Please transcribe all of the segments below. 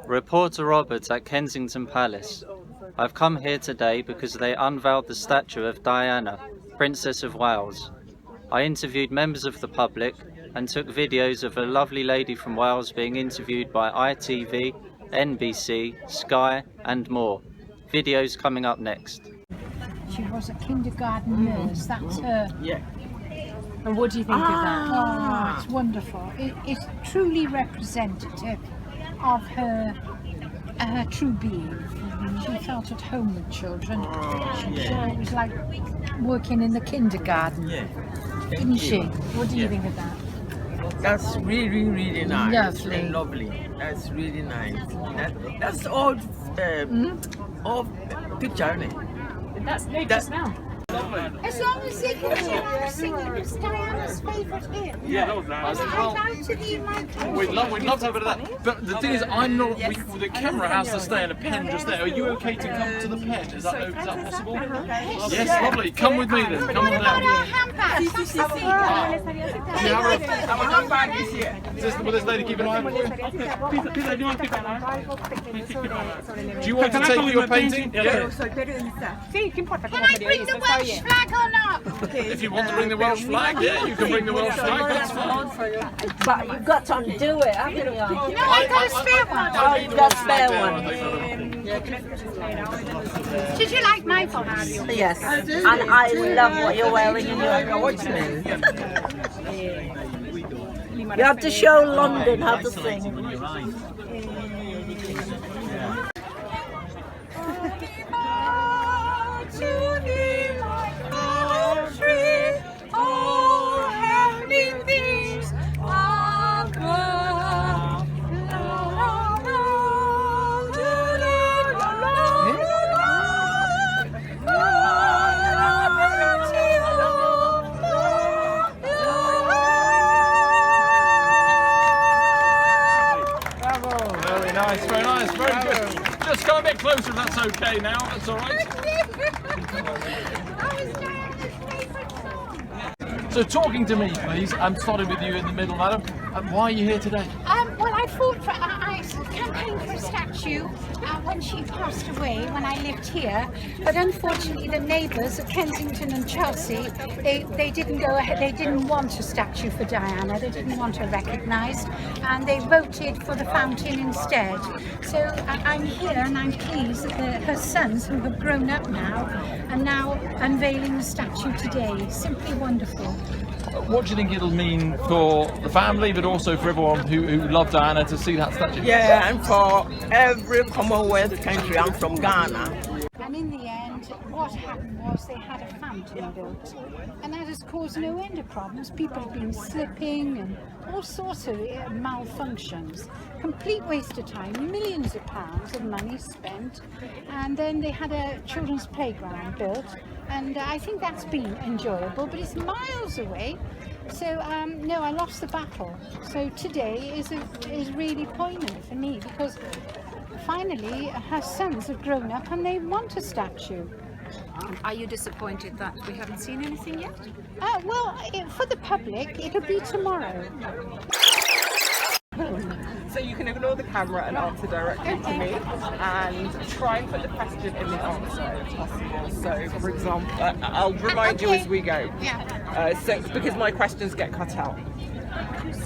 Reporter Robert at Kensington Palace. I've come here today because they unveiled the statue of Diana, Princess of Wales. I interviewed members of the public and took videos of a lovely lady from Wales being interviewed by ITV, NBC, Sky and more. Videos coming up next. She was a kindergarten nurse, that's her. Yeah. And what do you think of that? Oh, it's wonderful. It's truly representative of her true being. She felt at home with children. It was like working in the kindergarten, didn't she? What do you think of that? That's really, really nice. Lovely. And lovely. That's really nice. That's old, old picture, isn't it? That's new just now. As long as they can hear her singing, it's Diana's favourite hymn. Yeah, that was nice. I'd like to be my country. We'd love to have a bit of that. But the thing is, I'm not. The camera has to stay in a pen just there. Are you okay to come to the pen? Is that possible? Yes, lovely. Come with me then. Come on What about down. our handbags? Do you have a handbag this year. Will this lady keep an eye on for you? Do you want to take your painting? Yeah. Can I bring the Welsh flag or not? If you want to bring the Welsh flag, yeah, you can bring the Welsh flag. That's fine. But you've got to undo it, haven't you? No, I got a spare one. Oh, you've got a spare one. Did you like my voice? Yes, and I love what you're wearing in your costume. You have to show London how to sing. Very nice, very good. Just go a bit closer if that's okay now, that's all right. So talking to me, please. I'm starting with you in the middle, madam. Why are you here today? Well, I fought for, I campaigned for a statue when she passed away, when I lived here. But unfortunately, the neighbours at Kensington and Chelsea, they didn't go ahead. They didn't want a statue for Diana. They didn't want her recognised, and they voted for the fountain instead. So I'm here, and I'm pleased that her sons, who have grown up now, are now unveiling the statue today. Simply wonderful. What do you think it'll mean for the family, but also for everyone who loved Diana to see that statue? Yeah, and for every Commonwealth country. I'm from Ghana. And in the end, what happened was they had a fountain built, and that has caused no end of problems. People have been slipping and all sorts of malfunctions. Complete waste of time, millions of pounds of money spent, and then they had a children's playground built, and I think that's been enjoyable, but it's miles away. So no, I lost the battle. So today is really poignant for me, because finally her sons have grown up and they want a statue. Are you disappointed that we haven't seen anything yet? Well, for the public, it'll be tomorrow. So you can ignore the camera and answer directly to me, and try and put the question in the answer if possible. So, for example, I'll remind you as we go. Yeah. So because my questions get cut out.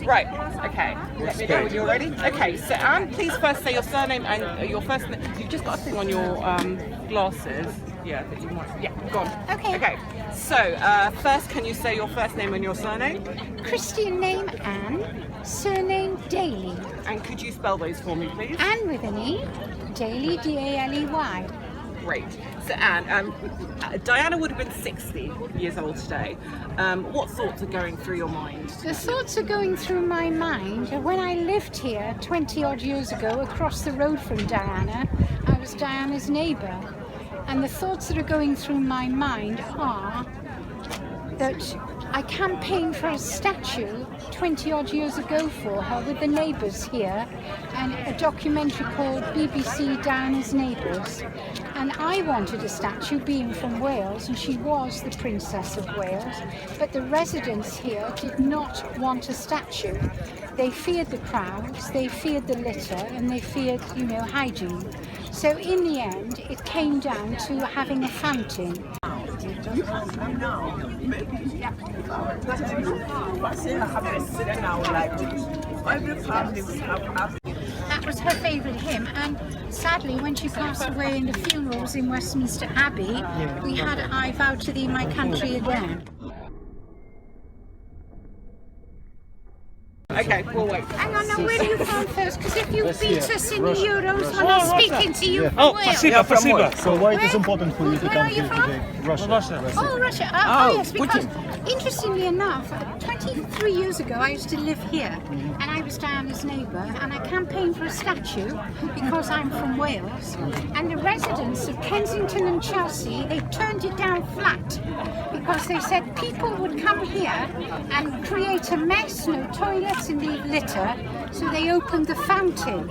Right. Okay. Let me know when you're ready. Okay. So Anne, please first say your surname and your first name. You've just got a thing on your glasses. Yeah, that you might. Yeah. Go on. Okay. Okay. So first, can you say your first name and your surname? Christian name Anne, surname Daley. And could you spell those for me, please? Anne with an E, Daley, D-A-L-E-Y. Great. So Anne, Diana would have been 60 years old today. What thoughts are going through your mind? The thoughts are going through my mind. When I lived here 20 odd years ago across the road from Diana, I was Diana's neighbour. And the thoughts that are going through my mind are that I campaigned for a statue 20 odd years ago for her with the neighbours here, and a documentary called BBC Diana's Neighbours. And I wanted a statue, being from Wales, and she was the Princess of Wales, but the residents here did not want a statue. They feared the crowds, they feared the litter, and they feared, you know, hygiene. So in the end, it came down to having a fountain. That was her favourite hymn, and sadly when she passed away in the funerals in Westminster Abbey, we had I Vow to Thee My Country again. Okay, we'll wait. Hang on, now where are you from first? Because if you beat us in the Euros, we're not speaking to you from Wales. Спасибо. So why it is important for you to Where come are you here from? today? Russia. Oh, Russia. Oh, yes, because interestingly enough, 23 years ago I used to live here, and I was Diana's neighbour, and I campaigned for a statue because I'm from Wales, and the residents of Kensington and Chelsea, they turned it down flat because they said people would come here and create a mess, no toilets and leave litter, so they opened the fountain,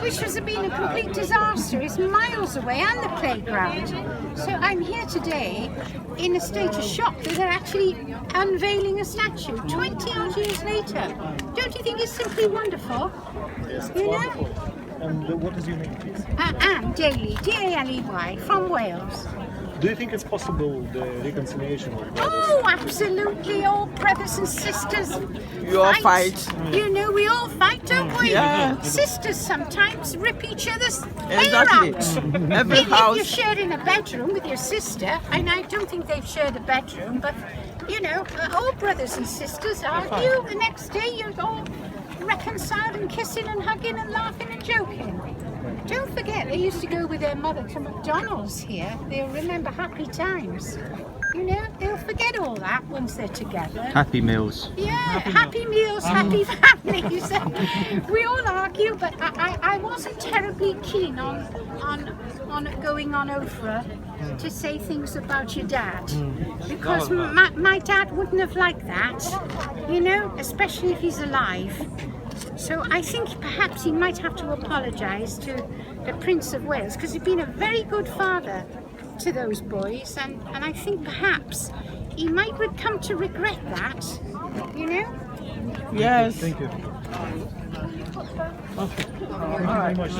which has been a complete disaster. It's miles away, and the playground. So I'm here today in a state of shock that they're actually unveiling a statue 20 odd years later. Don't you think it's simply wonderful? You know? And what is your name, please? Anne Daley, D-A-L-E-Y, from Wales. Do you think it's possible, the reconciliation of brothers? Oh, absolutely, all brothers and sisters. You all fight. You know, we all fight, don't we? Yeah. Sisters sometimes rip each other's hair Exactly. out. Every If you're house. sharing a bedroom with your sister, and I don't think they've shared a bedroom, but, you know, all brothers and sisters argue. The next day you're all reconciled and kissing and hugging and laughing and joking. Don't forget, they used to go with their mother to McDonald's here. They'll remember happy times. You know, they'll forget all that once they're together. Happy meals. Yeah, happy meals, happy families. We all argue, but I wasn't terribly keen on going on Oprah to say things about your dad, because my dad wouldn't have liked that, you know, especially if he's alive. So I think perhaps he might have to apologise to the Prince of Wales, because he's been a very good father to those boys, and I think perhaps he might come to regret that, you know? Yes. Thank you. Thank you very much.